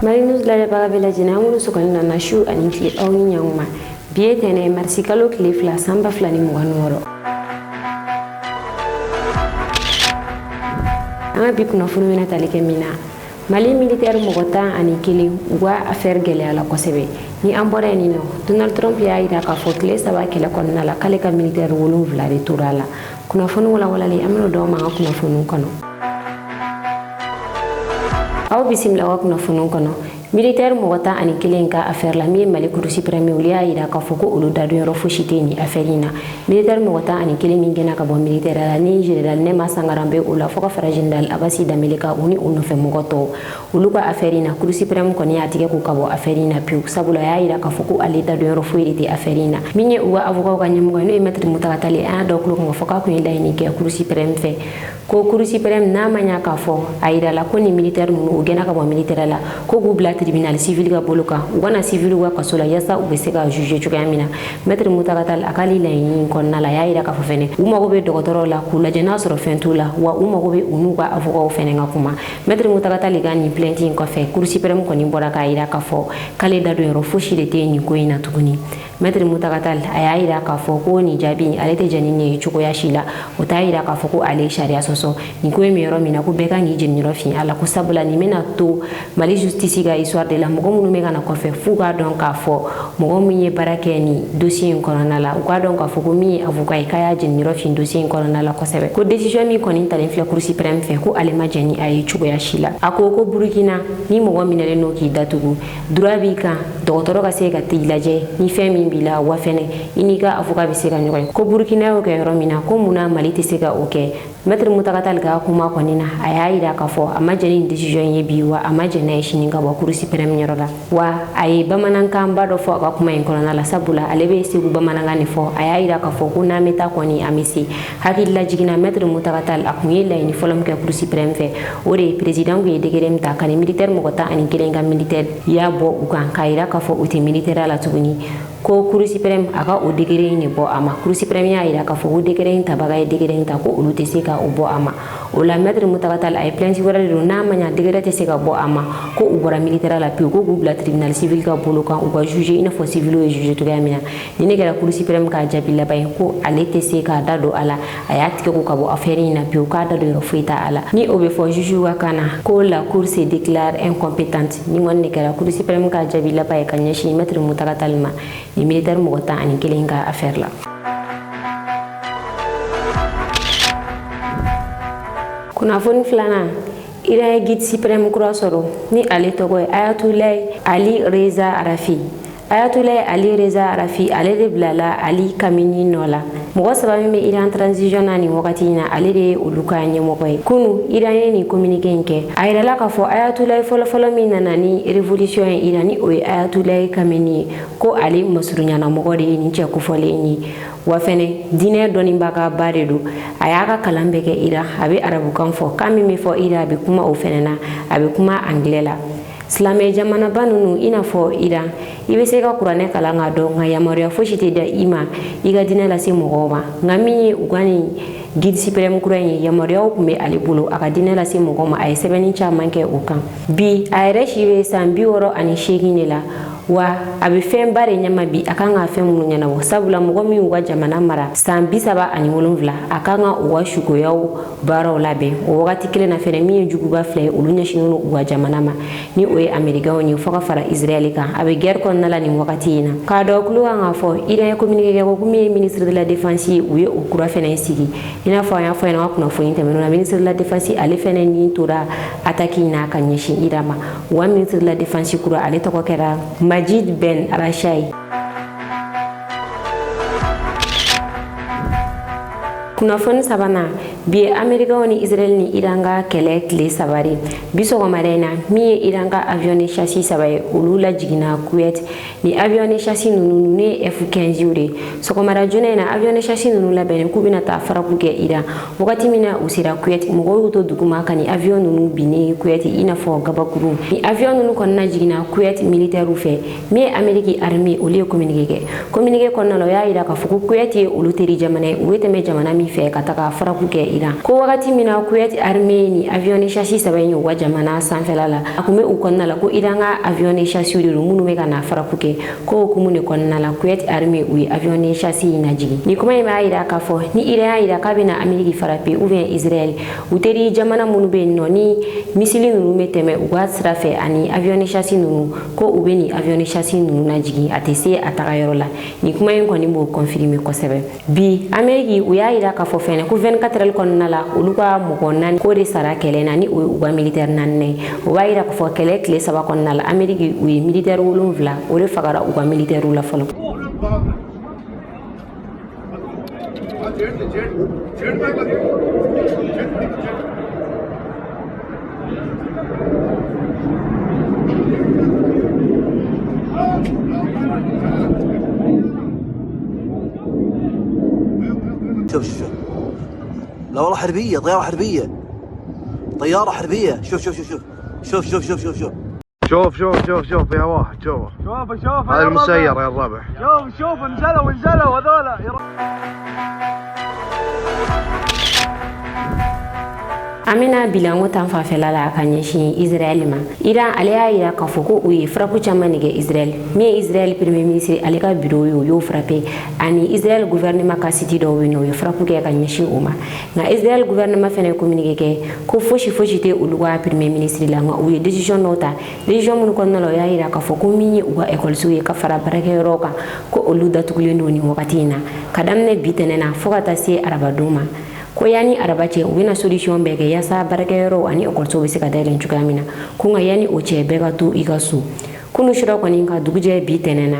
Marinus la baga bela jina ngulu sokoni na nashu ani kli awni nyanguma biye tene marsi kalo kli fla samba fla ni muganoro anga bi kuna funu mena talike mina Mali militaire mogota ani kili wa affaire gele ala kosebe ni ambore ni no Donald Trump ya ida ka fokle saba kele konna la kale ka militaire wolum vla de turala kuna funu wala li amno do ma kuna funu kono aw bisimla wa kuna funu kono militaire mogota ani kilenka affaire la mi Mali kurusi premier ulia ida ka foko ulu dadu yoro foshiteni affaire ina militaire mogota ani kile mingena ka bo militaire la ni general ne masangarambe ula foka fara general abasi dameleka uni uno fe mogoto ulu ka affaire ina kurusi premier ko ni atike ku ka bo affaire ina piu sabula ya ida ka foko ali dadu yoro foiriti affaire ina minye uwa avoka ka nyamugo no emetre mutakatali a do klo ko foka ko ila ni ke kurusi premier fe ko kurusi premier na manya ka fo aida la ko ni militaire mu ugena ka bo militaire la ko gubla tribunal civil ga boloka wana civil wa kasola yasa ubeseka juge chuka yamina maître mutakatal akali la yin konna la yaira ka fofene uma go be dokotoro la kula jena soro fentula wa uma go be unuga avoka ofene ngakuma maître mutakatal ga ni plainte in ko fe kursi perem ko ni bora ka ira ka fo kale dado yoro foshi de te ni ko ina tuguni maître mutakatal ayaira ka fo ko ni jabi alete janine chuko yashila utaira ka fo ko ale sharia soso ni ko mi yoro mina ko beka ni jeniro fi ala ko sabula ni mena to Mali justice ga histoire de la mogo munu mega na ko fe fuga don ka fo mogo munye barake ni dossier corona la ko don ka fo ko mi avocat kaya jeniro fi dossier corona la ko sebe ko decision mi ko ni talen fla cour suprême fe ko ale majani ay chugo yashila ako Burkina ni mogo minele no ki datugu droit ka docteur ka se ka tilaje ni femi bila wa fene inika avocat bi se ka nyoy ko Burkina o ke romina ko muna Mali te se ka oke maître mutakatal ga kuma ko nina ayaida ka fo amajani decision ye biwa amajana shi ninga wa kurusi perem nyorola wa ay bamananka mbado fo ka kuma en kolona la sabula alebe sigu bamananga ni fo ayaida ka fo kuna meta ko ni amisi hakilla jigina maître mutakatal akunye la ni folom ka kurusi perem fe ore president go degerem ta kan militaire mo kota ani kelenga militaire ya bo ukan kaira ka fo uti militaire la tuguni ko kurusi perem aga o degere ni bo ama kurusi perem ya ira ka fo o degere ta baga degere ta ko ulu teseka o bo ama o la maître mutakatal ay plainte wala do na manya degere teseka bo ama ko ubora militaire la pi ko gubla tribunal civil ka boloka o ba juger ina fo civil o juger to gamina ni ne gara kurusi perem ka jabila bay ko ale teseka dado ala ayat ko ka bo affaire ina pi ka dado ro fuita ala ni o be fo juger wa kana ko la cour se déclare incompétente ni mon ne gara kurusi perem ka jabila bay kanya shi maître mutakatal ma ni militaire mogota ani kelenga affaire la kuna foni flana ira guide suprême croisoro ni ale togo Ayatollah Ali Reza Arafi Ayatollah Ali Reza Arafi ale de blala Ali Kamini nola mogo sababu me iran transition ani wakati na ale de uluka nyemokoy kunu iran ni communiquer nke ayra la ka fo Ayatollah folo mi nanani revolution irani o Ayatollah Kamini ko ali masurunya na mogo de ni che ko fole ni wa fene dine doni baka baredu ayaka kalambe ke ira abi arabu kan fo kami me fo ira bi kuma o fene na abi kuma anglela Slame jamana banunu ina fo ira ibe se ka kurane kala nga do nga yamaria fo shite da ima iga dina la se mogoma ngami ugani guide suprême kuranye yamaria o kume alibulo aka dina la se mogoma ay sebeni cha manke ukan bi ayre shibe sambi woro ani shegine la wa abi fen bare nyama bi akanga fen munu nyana wo sabula mogo mi wa jamana mara sambi saba ani wolonvla akanga wa shugo yaw baro labe o wakati kile na fere mi jugu ba fle ulunya shinunu wa jamana ma ni oye amerika woni foka fara israeli ka abi guerre kon nala ni wakati ina ka do kulu nga fo ida communiquer ko mi ministre de la défense uye okura fene sigi ina fo ya fo ina wakuna fo inte mena ministre de la défense ale fene ni tura ataki na kanyeshi idama wa ministre de la défense kura ale to ko kera Majid Ben Arashai kuna foni sabana bi Amerika woni Israel ni iranga kele kle sabari biso ko marena mi iranga avion chassis sabaye ulula jigina Kuwait ni avion chassis nunu ne F15 yure so ko mara jone na avion chassis nunu la bene kubina ta fara buke ira wakati mina usira Kuwait mugo to duguma kani avion nunu bine Kuwait ina fo gabakuru ni avion nunu kon na jigina Kuwait militaire fe mi Ameriki army ole communiquer kon na lo ya ira ka fuku Kuwait uluteri jamane wete me jamana mi fe kataka fara buke Iran ko wakati mina Kuwait armée ni avion ni chassis sabayin wa jamana sanfɛla la akume u kɔnɔna la ko Iran ka avion ni chassis de minnu bɛ ka na farapu kɛ ko hukumu ni kɔnɔna la Kuwait armée u ye avion ni chassis na jigi ni kuma in b'a yira k'a fɔ ni Iran y'a yira k'a bɛna Amérique farape ou bien Israël u teri jamana minnu bɛ yen nɔ ni misili ninnu bɛ tɛmɛ u ka sira fɛ ani avion ni chassis ninnu ko u bɛ ni avion ni chassis ninnu na jigi a tɛ se a tagayɔrɔ la ni kuma in kɔni b'o confirmer kosɛbɛ bi Amérique u y'a yira k'a fɔ fɛnɛ ko 24 heures kɔnɔna la olu ka mɔgɔ 4 ko de sara kɛlɛ na ni o ye u ka militaire 4 o b'a yira k'a fɔ kɛlɛ tile 3 kɔnɔna la Amérique u ye militaire 7 o de fagara u ka militaire la fɔlɔ. شوف شوف لا والله حربية طيارة حربية طيارة حربية شوف شوف شوف شوف شوف شوف شوف شوف شوف شوف شوف شوف فيها واحد شوف هذا المسير يا الربع شوف نزلوا هذولا Amina bilango tan fanfɛla la ka ɲɛsin Israël ma Iran ale y'a yira k'a fɔ ko u ye frappe caman de kɛ Israël min ye Israël premier ministre ale ka bureau ye o y'o frappe ani Israël gouvernement ka site dɔw bɛ yen nɔ o ye frappe kɛ ka ɲɛsin o ma nka Israël gouvernement fɛnɛ ye communiqué kɛ ko fosi tɛ olu ka premier ministre la nka u ye décision dɔw ta décision minnu kɔnɔna la o y'a yira k'a fɔ ko min ye u ka écoleso ye ka fara baarakɛyɔrɔ kan ko olu datugulen don nin wagati in na ka daminɛ bi tɛnɛn na fo ka taa se arabadon ma ko yani araba cɛ u bɛna solution bɛɛ kɛ yaasa baarakɛyɔrɔ ani écoleso bɛ se ka dayɛlɛ cogoya min na ko nka yani o cɛ bɛɛ ka to i ka so kunu sira kɔni ka dugujɛ bi tɛnɛn na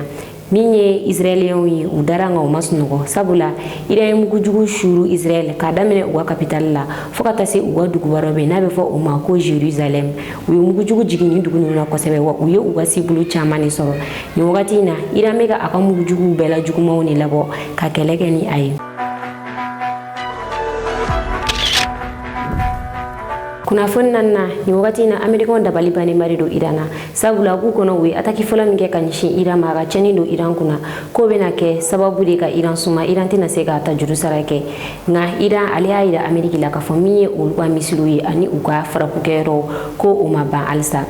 min ye israélien ye u dara nka u ma sunɔgɔ sabula Iran ye mugujugu shuru Israël k'a daminɛ u ka capitale la fo ka taa se u ka dugu wɛrɛ bɛ n'a bɛ fɔ o ma ko Jérusalem u ye mugujugu jigin nin dugu ninnu na kosɛbɛ wa u ye u ka sibulu caman de sɔrɔ nin wagati in na Iran bɛ ka a ka mugujuguw bɛɛ la jugumanw de labɔ ka kɛlɛ kɛ ni a ye. kunnafoni na ni wagati na Americain dabali bani mari do Iran na sabula ku kono we ataki fola min kɛ ka ɲɛsin Iran ma ka cɛni do Iran kunna ko bɛna kɛ sababu de ka Iran suma Iran tɛna se ka ta juru sara kɛ nka Iran ale y'a yira Ameriki la k'a fɔ min ye olu ka misilu ye ani u ka farapukɛyɔrɔ ko o ma ban halisa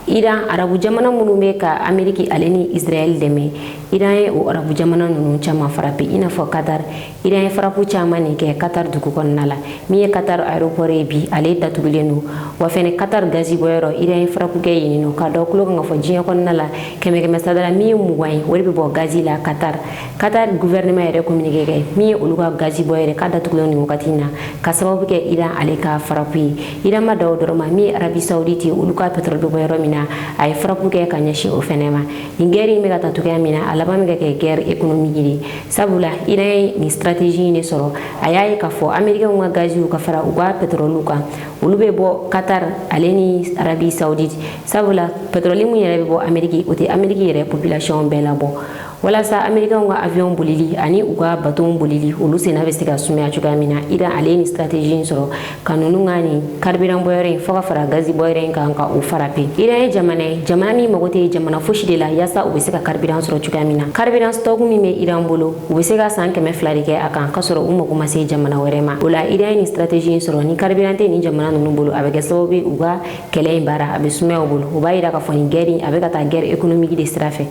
Iran arabu jamana minnu bɛ ka Ameriki ale ni Israël dɛmɛ Iran ye o arabu jamana ninnu caman frappe i n'a fɔ Qatar Iran ye frappe caman de kɛ Qatar dugu kɔnɔna la min ye Qatar aéroport ye bi ale datugulen don wa fɛnɛ Qatar gazi bɔyɔrɔ Iran ye frappe kɛ yen nɔ k'a dɔn tulo kan ka fɔ diɲɛ kɔnɔna la kɛmɛ sadala min ye 20 ye o de bɛ bɔ gazi la Qatar gouvernement yɛrɛ communiqué kɛ min ye olu ka gazi bɔ yɛrɛ k'a datugulen nin wagati in na ka sababu kɛ Iran ale ka frappe ye Iran ma da o dɔrɔn ma min ye Arabie Saoudite ye olu ka pétrole bɛ bɔ yɔrɔ min na a ye frappe kɛ ka ɲɛsin o fɛnɛ ma nin guerre in bɛ ka taa cogoya min na a laban bɛ ka kɛ guerre économique de sabula Iran ye nin stratégie de sɔrɔ a y'a ye k'a fɔ Américains ka gaziw ka fara u ka pétrole kan olu bɛ bɔ Qatar ale ni Arabie Saoudite sabula pétrole mun yɛrɛ bɛ bɔ Amérique o tɛ Amérique yɛrɛ population bɛɛ la bɔ walasa Américains ka avion bolili ani u ka bateau bolili olu senna bɛ se ka sumaya cogoya min na Iran ale ni stratégie sɔrɔ ka ninnu ka ni carburant bɔyɔrɔ in fo ka fara gazi bɔyɔrɔ in kan ka o farape Iran ye jamana min mago tɛ jamana fosi de la yaasa u bɛ se ka carburant sɔrɔ cogoya min na carburant stock min bɛ Iran bolo u bɛ se ka san 200 de kɛ a kan ka sɔrɔ u mago ma se jamana wɛrɛ ma o la Iran ye ni stratégie sɔrɔ ni carburant tɛ ni jamana ninnu bolo a bɛ kɛ sababu ye u ka kɛlɛ in baara a bɛ sumaya u bolo o b'a yira k'a fɔ nin guerre in a bɛ ka taa guerre économique de sira fɛ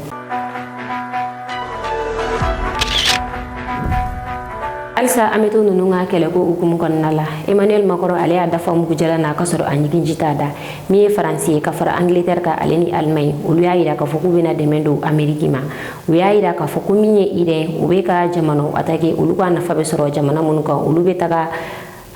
Alisa an bɛ to ninnu ka kɛlɛ ko hukumu kɔnɔna la Emmanuel Macron ale y'a dafa mugu jala na ka sɔrɔ a ɲigin ji t'a da min ye Faransi ye ka fara Angleterre kan ale ni Allemagne olu y'a yira k'a fɔ k'u bɛna dɛmɛ don Amérique ma u y'a yira k'a fɔ ko min ye Iran u bɛ ka jamanaw attaquer olu ka nafa bɛ sɔrɔ jamana minnu kan olu bɛ taga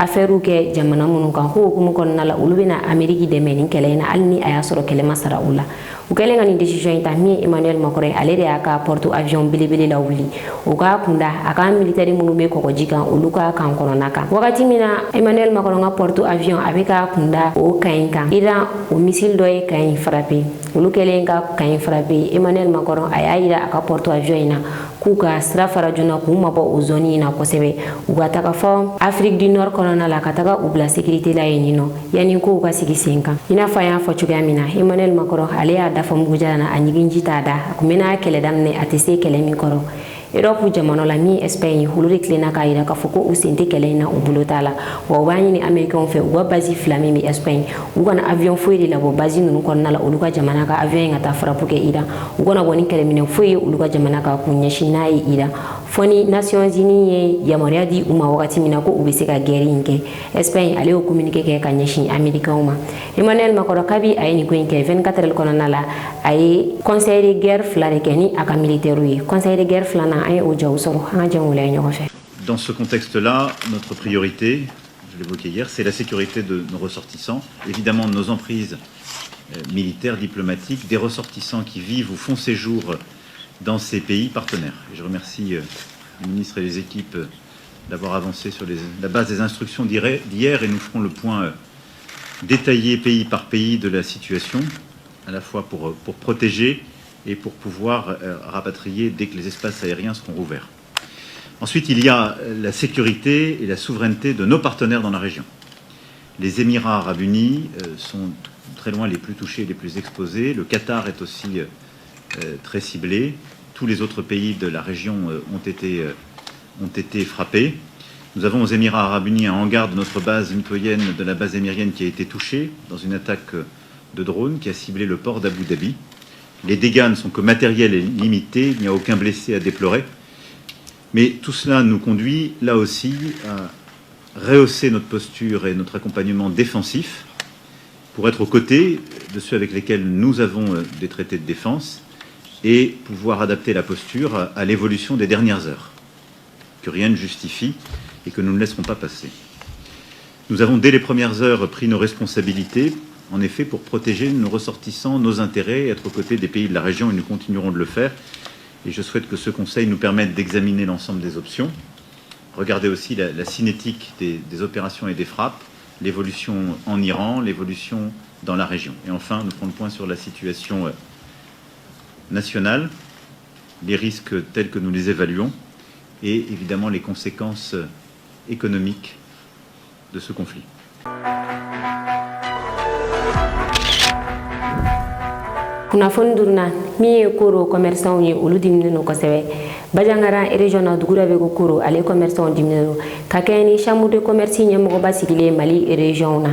affaire kɛ jamana minnu kan ko hukumu kɔnɔna la olu bɛna Amérique dɛmɛ nin kɛlɛ in na hali ni a y'a sɔrɔ kɛlɛ ma sara u la u kɛlen ka nin décision in ta min ye Emmanuel Macron ale de y'a ka porte avion belebele la wuli o ka kunda a ka militaire minnu bɛ kɔgɔji kan olu ka kan kɔnɔna kan wagati min na Emmanuel Macron ka porte avion a bɛ ka kunda o kan in kan Iran o missile dɔ ye kan in frappe olu kɛlen ka kan in frappe Emmanuel Macron a y'a yira a ka porte avion in na k'u ka sira fara joona k'u mabɔ o zone in na kosɛbɛ u ka taga fɔ Afrique du Nord kɔnɔna la ka taga u bila sécurité la yen nɔ yanni kow ka sigi sen kan i n'a fɔ an y'a fɔ cogoya min na Emmanuel Macron ale y'a dafa mugu jala na a ɲigin ji t'a da a kun bɛna kɛlɛ daminɛ a tɛ se kɛlɛ min kɔrɔ Europe jamano la mi Espagne huluri klena ka ira ka foko usinte kelena ubulotala wa wani ni American fe wa basi flami mi Espagne ugana avion foyi la bo basi nunu konna la uluka jamana ka avion ngata frapu ke ira ugana woni kele mine foyi uluka jamana ka kunya shinai ira foni Nations Unies ya moriadi uma wakati mina ko ubiseka gerinke Espagne ale o communiquer ke kanya shin America uma Emmanuel Macron kabi ayini ko inke 24 el konna la ay conseil de guerre flare keni aka militaire yi conseil de guerre flana ay o jaw soro ha jangule ñoko fe. Dans ce contexte-là, notre priorité, je l'évoquais hier, c'est la sécurité de nos ressortissants, évidemment de nos emprises militaires, diplomatiques, des ressortissants qui vivent ou font séjour dans ces pays partenaires. Et je remercie le ministre et les équipes d'avoir avancé sur la base des instructions d'hier et nous ferons le point détaillé pays par pays de la situation, à la fois pour protéger et pour pouvoir rapatrier dès que les espaces aériens seront rouverts. Ensuite, il y a la sécurité et la souveraineté de nos partenaires dans la région. Les Émirats arabes unis sont très loin les plus touchés, les plus exposés. Le Qatar est aussi très ciblé. Tous les autres pays de la région ont été frappés. Nous avons aux Émirats arabes unis un hangar de notre base mitoyenne, de la base émirienne, qui a été touché dans une attaque de drone qui a ciblé le port d'Abu Dhabi. Les dégâts ne sont que matériels et limités, il n'y a aucun blessé à déplorer. Mais tout cela nous conduit, là aussi, à rehausser notre posture et notre accompagnement défensif pour être aux côtés de ceux avec lesquels nous avons des traités de défense et pouvoir adapter la posture à l'évolution des dernières heures, que rien ne justifie et que nous ne laisserons pas passer. Nous avons, dès les premières heures, pris nos responsabilités, en effet, pour protéger nos ressortissants, nos intérêts, être aux côtés des pays de la région, et nous continuerons de le faire. Et je souhaite que ce Conseil nous permette d'examiner l'ensemble des options, regarder aussi la cinétique des opérations et des frappes, l'évolution en Iran, l'évolution dans la région. Et enfin, nous ferons le point sur la situation nationale, les risques tels que nous les évaluons, et évidemment les conséquences économiques de ce conflit. Kunnafoni durna mi ye koro commerçant ye olu dimneno kosɛbɛ Bajangara région na dugura be ko koro ale commerçant dimneno ka kɛ ni chambre de commerce ɲɛmɔgɔba sigilen Mali région na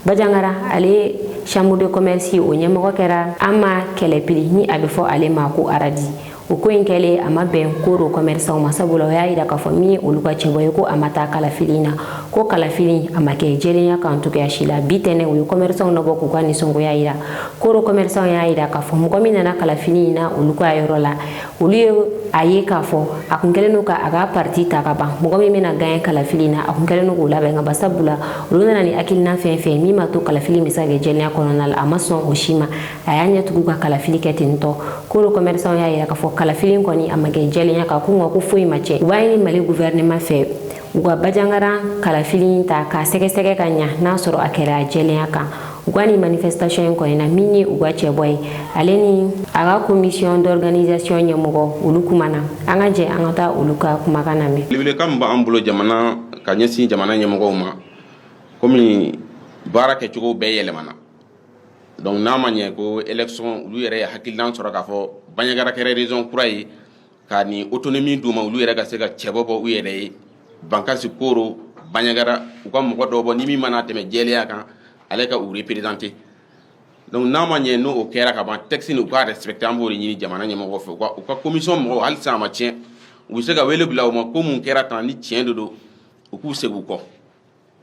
Bajangara ale chambre de commerce o ɲɛmɔgɔ kɛra Ama Kɛlɛpili ni a bɛ fɔ ale ma ko Aradi o ko in kɛlen a ma bɛn koro commerçant ma sabula o y'a yira k'a fɔ min ye olu ka cɛbɔ ye ko a ma taa kalafili na ko kalafili a ma kɛ jɛlenya kan cogoya si la bi tɛnɛ o ye commerçant nabɔ k'u ka nisɔngoya yira koro commerçant y'a yira k'a fɔ mɔgɔ min nana kalafili in na olu ka yɔrɔ la olu ye a ye k'a fɔ a kun kɛlen don ka a ka parti ta ka ban mɔgɔ min bɛna gagner kalafili in na a kun kɛlen don k'o labɛn ka basa bula olu nana ni hakilina fɛn fɛn min ma to kalafili bɛ se ka kɛ jɛlenya kɔnɔna la a ma sɔn o si ma a y'a ɲɛtugu ka kalafili kɛ ten tɔ koro commerçant y'a yira k'a fɔ kalafili kɔni a ma kɛ jɛlenya kan ko nka ko foyi ma cɛ u b'a ɲini Mali gouvernement fɛ u ka Bajangara kalafili ta k'a sɛgɛsɛgɛ ka ɲa n'a sɔrɔ a kɛra jɛlenya kan u ka ni manifestation in kɔni na min ye u ka cɛbɔ ye ale ni a ka commission d'organisation ɲɛmɔgɔ olu kumana an ka jɛ an ka taa olu ka kumakan lamɛn. Welewelekan min b'an bolo jamana ka ɲɛsin jamana ɲɛmɔgɔw ma komi baara kɛcogo bɛɛ yɛlɛmana donc n'a ma ɲɛ ko élection olu yɛrɛ ye hakilina sɔrɔ k'a fɔ Bajangara kɛra région kura ye ka ni autonomie d'u ma olu yɛrɛ ka se ka cɛbɔ bɔ u yɛrɛ ye Bankasi Koro Bajangara u ka mɔgɔ dɔw bɔ ni min mana tɛmɛ jɛlenya kan ale ka u représenter donc n'a ma ɲɛ n'o kɛra ka ban texte ni u ka respecter an b'o de ɲini jamana ɲɛmɔgɔw fɛ u ka commission mɔgɔw hali sisan a ma tiɲɛ u bɛ se ka wele bila u ma ko mun kɛra tan ni tiɲɛ de don u k'u segin u kɔ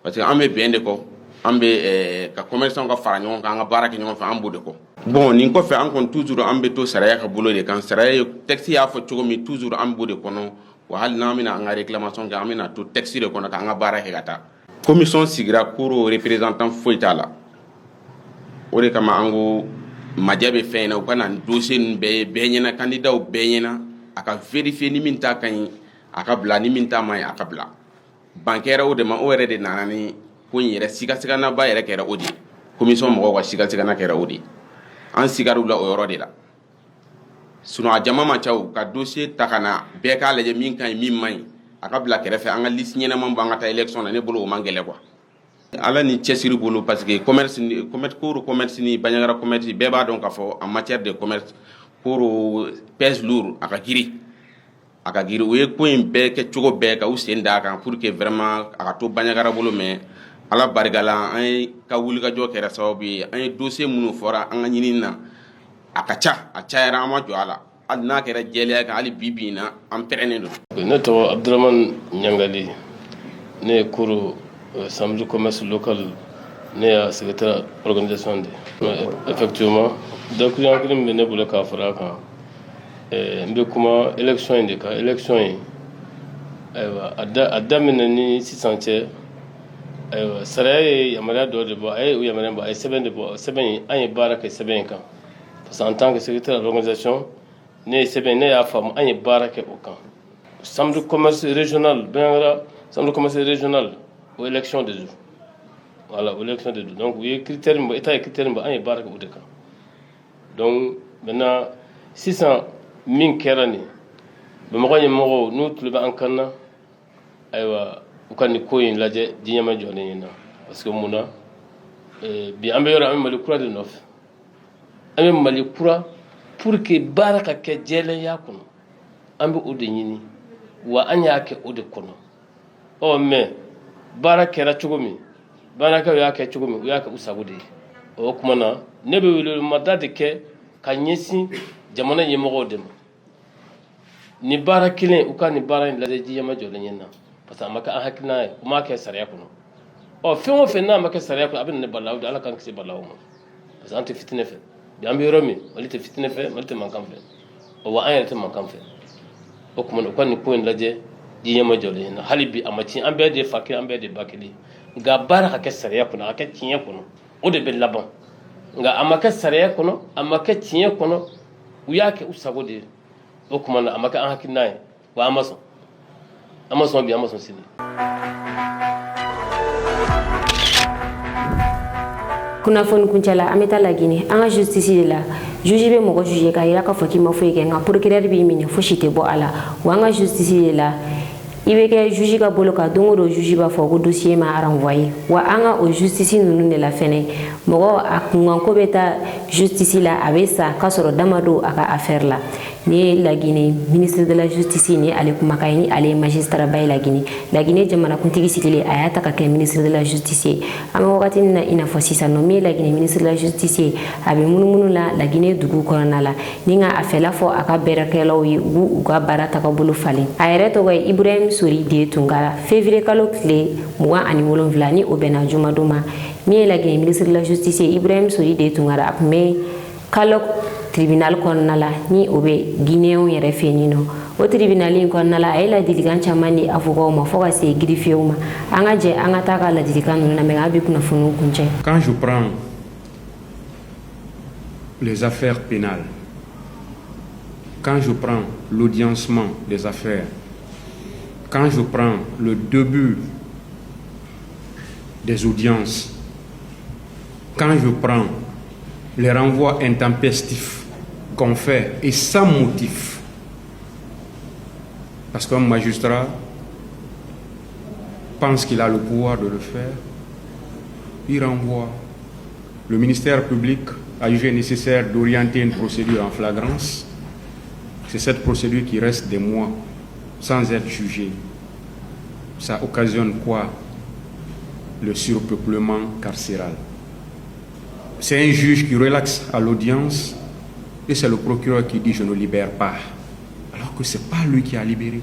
parce que an bɛ bɛn de kɔ an bɛ ka commerçant ka fara ɲɔgɔn kan an ka baara kɛ ɲɔgɔn fɛ an b'o de kɔ bon nin kɔfɛ an kɔni toujours an bɛ to sariya ka bolo de kan sariya ye texte y'a fɔ cogo min toujours an b'o de kɔnɔ wa hali n'an bɛna an ka réclamation kɛ an bɛna to texte de kɔnɔ k'an ka baara kɛ ka taa commission sigira koro représentant foyi t'a la o de kama an ko majɛ bɛ fɛn na u ka na dossier ninnu bɛɛ ye bɛɛ ɲɛna candidat bɛɛ ɲɛna a ka vérifier ni min ta ka ɲi a ka bila ni min ta man ɲi a ka bila bancaire o de ma o yɛrɛ de nana ni ko in yɛrɛ sigasigannaba yɛrɛ kɛra o de ye commission mɔgɔw ka sigasiganna kɛra o de ye an sigar'u la o yɔrɔ de la sinon a jama man ca o ka dossier ta ka na bɛɛ k'a lajɛ min ka ɲi min man ɲi a ka bila kɛrɛfɛ an ka liste ɲɛnama b'an ka taa élection na ne bolo o man gɛlɛ quoi ala ni cɛsiri bolo parce que commerce koro commerce ni Bajangara commerce bɛɛ b'a dɔn k'a fɔ en matière de commerce koro pèse lourd a ka giri a ka giri u ye ko in bɛɛ kɛ cogo bɛɛ ka u sen d'a kan pour que vraiment a ka to Bandiagara bolo mais ala barika la an ye ka wulikajɔ kɛra sababu ye an ye dossier minnu fɔra an ka ɲinini na a ka ca a cayara an ma jɔ a la hali n'a kɛra jɛlenya kan hali bi bi in na an pɛrɛnnen don. Ne tɔgɔ Abdramane Ɲangali, ne ye koro chambre de commerce local, ne y'a secrétaire organisation de. Effectivement document kelen bɛ ne bolo k'a fara a kan n bɛ kuma élection in de kan. Élection in ayiwa a daminɛ ni sisan cɛ ayiwa sariya ye yamaruya dɔ de bɔ, a ye o yamaruya bɔ, a ye sɛbɛn de bɔ. Sɛbɛn in an ye baara kɛ sɛbɛn in kan parce que en tant que secrétaire d'organisation ne ye sɛbɛn ne y'a faamu an ye baara kɛ o kan. Chambre de commerce régional Bandiagara chambre de commerce régional o élection de jour. Voilà, o élection de jour. Donc u ye critère min bɔ, état ye critère min bɔ an ye baara kɛ o de kan. Donc maintenant sisan min kɛra nin Bamakɔ ɲɛmɔgɔw n'u tulo bɛ an kan na ayiwa u ka nin ko in lajɛ diɲɛma jɔlen ɲɛna parce que mun na bi an bɛ yɔrɔ an bɛ Mali kura de nɔfɛ. An bɛ Mali kura pour que baara ka kɛ jɛlenya kɔnɔ an bɛ o de ɲini wa an y'a kɛ o de kɔnɔ. Mais baara kɛra cogo min baarakɛlaw y'a kɛ cogo min u y'a kɛ u sago de ye. O kuma na ne bɛ welemada de kɛ ka ɲɛsin jamana ɲɛmɔgɔw de ma. Ni baara kelen u ka nin baara in lajɛ diɲɛma jɔlen ɲɛna parce que a ma kɛ an hakilina ye u m'a kɛ sariya kɔnɔ. Fɛn o fɛn n'a ma kɛ sariya kɔnɔ a bɛ na ni balawu de Ala k'an kisi balawu ma parce que an tɛ fitinɛ fɛ. Bi an bɛ yɔrɔ min Mali tɛ fitinɛ fɛ Mali tɛ mankan fɛ wa an yɛrɛ tɛ mankan fɛ. O kuma na u ka nin ko in lajɛ diɲɛma jɔlen ɲɛna hali bi a ma tiɲɛ an bɛɛ de fa kelen an bɛɛ de ba kelen nka baara ka kɛ sariya kɔnɔ a ka kɛ tiɲɛ kɔnɔ o de bɛ laban nka a ma kɛ sariya kɔnɔ a ma kɛ tiɲɛ kɔnɔ u y'a kɛ u sago de ye. O kuma na a ma kɛ an hakilina ye wa an ma sɔn bi an ma sɔn sini. kunnafoni kuncɛla an bɛ taa Lagine an ka justice de la juge bɛ mɔgɔ juge k'a yira k'a fɔ k'i ma foyi kɛ nka procureur b'i minɛ fosi tɛ bɔ a la wa an ka justice de la i bɛ kɛ juge ka bolo kan don o don juge b'a fɔ ko dossier ma renvoyer wa an ka o justice ninnu de la fɛnɛ mɔgɔ a kunkanko bɛ taa justice la a bɛ sa k'a sɔrɔ dama don a ka affaire la. Ni ye Lagine ministre de la justice ni ale kumakan ye ni ale ye magistrat ba ye Lagine jamanakuntigi sigilen a y'a ta ka kɛ ministre de la justice ye. An bɛ wagati min na i n'a fɔ sisan nɔ min ye Lagine ministre de la justice ye a bɛ munumunu la Lagine dugu kɔnɔna la ni ka a fɛla fɔ a ka baarakɛlaw ye u ka baara tagabolo falen. A yɛrɛ tɔgɔ ye Ibrahim Sori de Tunkara février kalo tile 27 ni o bɛnna jumadon ma min ye Lagine ministre de la justice ye Ibrahim Sori de Tunkara a tun bɛ kalo tribunal kɔnɔna la ni o bɛ Guinéenw yɛrɛ fɛ yen nɔ o tribunal in kɔnɔna la a ye ladilikan caman di avocat ma fo ka se greffier ma an ka jɛ an ka taa ka ladilikan ninnu lamɛn an bɛ kunnafoniw kuncɛ. Quand je prends les affaires pénales, quand je prends l'audiencement des affaires, quand je prends le début des audiences, quand je prends les renvois intempestifs qu'on fait et sans motif, parce qu'un magistrat pense qu'il a le pouvoir de le faire, il renvoie. Le ministère public a jugé nécessaire d'orienter une procédure en flagrance. C'est cette procédure qui reste des mois sans être jugée. Ça occasionne quoi? Le surpeuplement carcéral. C'est un juge qui relaxe à l'audience et c'est le procureur qui dit « je ne libère pas ». Alors que ce n'est pas lui qui a libéré.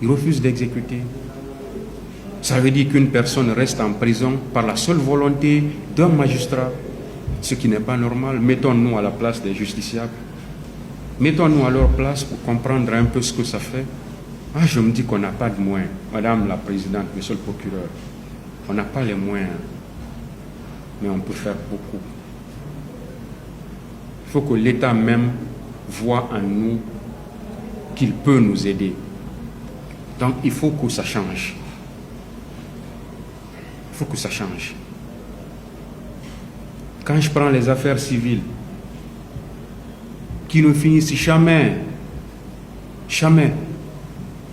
Il refuse d'exécuter. Ça veut dire qu'une personne reste en prison par la seule volonté d'un magistrat, ce qui n'est pas normal. Mettons-nous à la place des justiciables. Mettons-nous à leur place pour comprendre un peu ce que ça fait. Ah, je me dis qu'on n'a pas de moyens. Madame la Présidente, Monsieur le Procureur, on n'a pas les moyens, mais on peut faire beaucoup. Il faut que l'État même voit en nous qu'il peut nous aider. Donc il faut que ça change. Il faut que ça change. Quand je prends les affaires civiles, qui ne finissent jamais, jamais,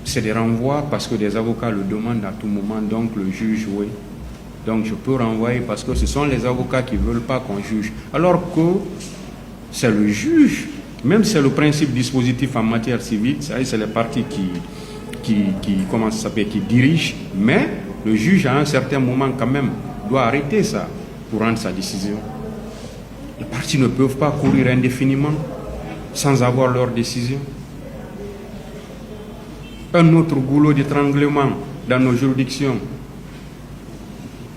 c'est des renvois parce que des avocats le demandent à tout moment, donc le juge, oui. Donc je peux renvoyer parce que ce sont les avocats qui ne veulent pas qu'on juge. Alors que c'est le juge Même si c'est le principe dispositif en matière civile, c'est les parties qui dirigent, mais le juge à un certain moment quand même doit arrêter ça pour rendre sa décision. Les parties ne peuvent pas courir indéfiniment sans avoir leur décision. Un autre goulot d'étranglement dans nos juridictions,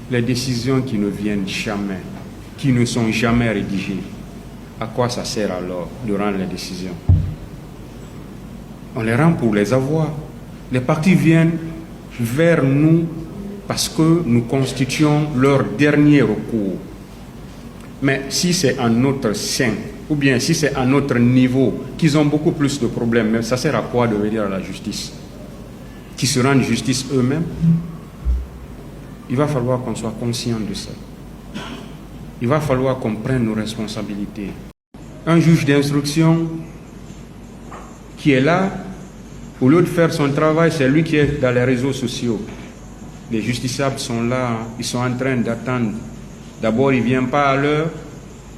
les décisions qui ne viennent jamais, qui ne sont jamais rédigées. À quoi ça sert alors de rendre les décisions? On les rend pour les avoir. Les parties viennent vers nous parce que nous constituons leur dernier recours. Mais si c'est à notre sein, ou bien si c'est à notre niveau, qu'ils ont beaucoup plus de problèmes, mais ça sert à quoi de venir à la justice? Qui se rendent justice eux-mêmes? Il va falloir qu'on soit conscient de ça. Il va falloir qu'on prenne nos responsabilités. Un juge d'instruction qui est là, au lieu de faire son travail, c'est lui qui est dans les réseaux sociaux. Les justiciables sont là, ils sont en train d'attendre. D'abord, il ne vient pas à l'heure.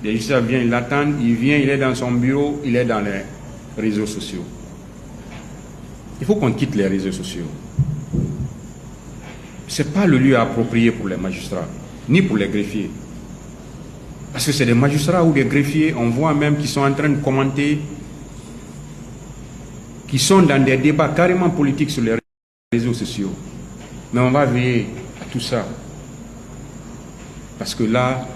Les justiciables viennent, ils l'attendent. Il vient, il est dans son bureau, il est dans les réseaux sociaux. Il faut qu'on quitte les réseaux sociaux. Ce n'est pas le lieu approprié pour les magistrats, ni pour les greffiers. Parce que c'est des magistrats ou des greffiers, on voit même qu'ils sont en train de commenter, qui sont dans des débats carrément politiques sur les réseaux sociaux. Mais on va veiller à tout ça. Parce que là,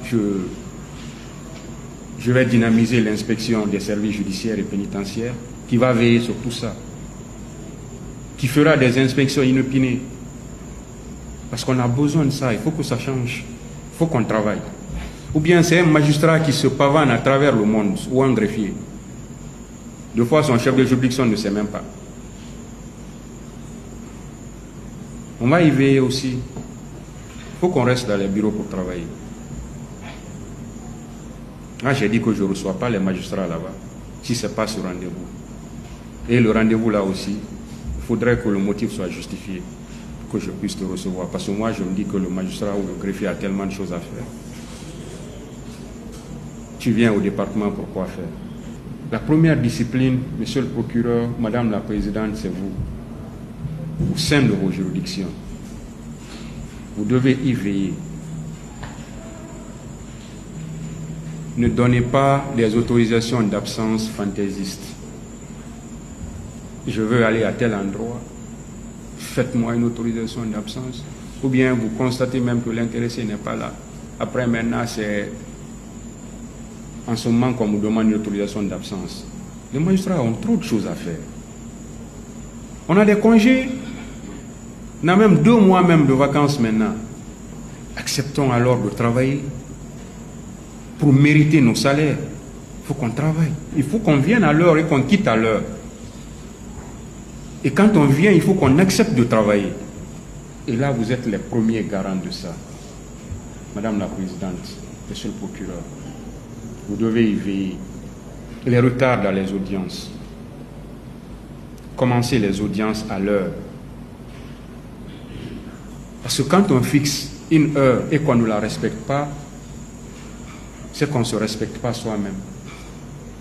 je vais dynamiser l'inspection des services judiciaires et pénitentiaires qui va veiller sur tout ça. Qui fera des inspections inopinées. Parce qu'on a besoin de ça, il faut que ça change. Il faut qu'on travaille. Ou bien c'est un magistrat qui se pavane à travers le monde, ou un greffier. Deux fois, son chef de juridiction ne sait même pas. On va y veiller aussi. Il faut qu'on reste dans les bureaux pour travailler. Moi, j'ai dit que je ne reçois pas les magistrats là-bas, si ce n'est pas ce rendez-vous. Et le rendez-vous là aussi, il faudrait que le motif soit justifié, que je puisse te recevoir. Parce que moi, je me dis que le magistrat ou le greffier a tellement de choses à faire. Tu viens au département pour quoi faire? La première discipline, monsieur le procureur, madame la présidente, c'est vous. Au sein de vos juridictions. Vous devez y veiller. Ne donnez pas des autorisations d'absence fantaisistes. Je veux aller à tel endroit. Faites-moi une autorisation d'absence. Ou bien vous constatez même que l'intéressé n'est pas là. Après maintenant, c'est en ce moment qu'on vous demande une autorisation d'absence. Les magistrats ont trop de choses à faire. On a des congés. On a même 2 mois même de vacances maintenant. Acceptons alors de travailler pour mériter nos salaires. Il faut qu'on travaille. Il faut qu'on vienne à l'heure et qu'on quitte à l'heure. Et quand on vient, il faut qu'on accepte de travailler. Et là, vous êtes les premiers garants de ça. Madame la présidente, monsieur le procureur, vous devez y veiller. Les retards dans les audiences. Commencez les audiences à l'heure. Parce que quand on fixe une heure et qu'on ne la respecte pas, c'est qu'on ne se respecte pas soi-même.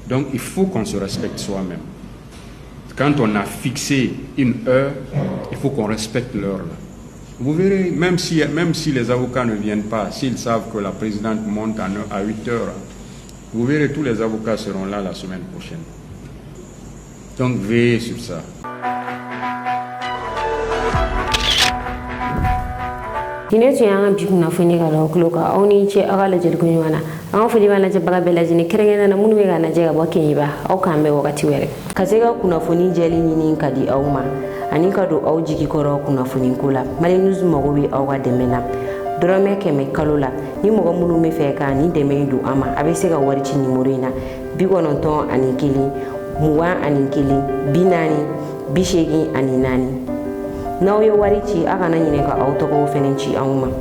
Donc il faut qu'on se respecte soi-même. Quand on a fixé une heure, il faut qu'on respecte l'heure là. Vous verrez, même si les avocats ne viennent pas, s'ils savent que la présidente monte à 8 heures, vous verrez, tous les avocats seront là la semaine prochaine. Donc veillez sur ça. Dine tun y'an bi kunnafoni ka lɔ kulo kan aw ni ce aw ka lajɛli ko ɲuman na an ka foli b'an lajɛbaga bɛɛ lajɛlen kɛrɛnkɛrɛnnen na minnu bɛ ka lajɛ ka bɔ Keɲiba aw k'an bɛn wagati wɛrɛ ka se ka kunnafoni jɛli ɲini ka di aw ma ani ka don aw jigi kɔrɔ kunnafoni ko la Mali News mago bɛ aw ka dɛmɛ na dɔrɔmɛ 100 kalo la ni mɔgɔ minnu bɛ fɛ ka ni dɛmɛ in don an ma a bɛ se ka wari ci nimero in na 91 21 41 40 84 n'aw ye wari ci a kana ɲinɛ ka aw tɔgɔw fɛnɛ ci anw ma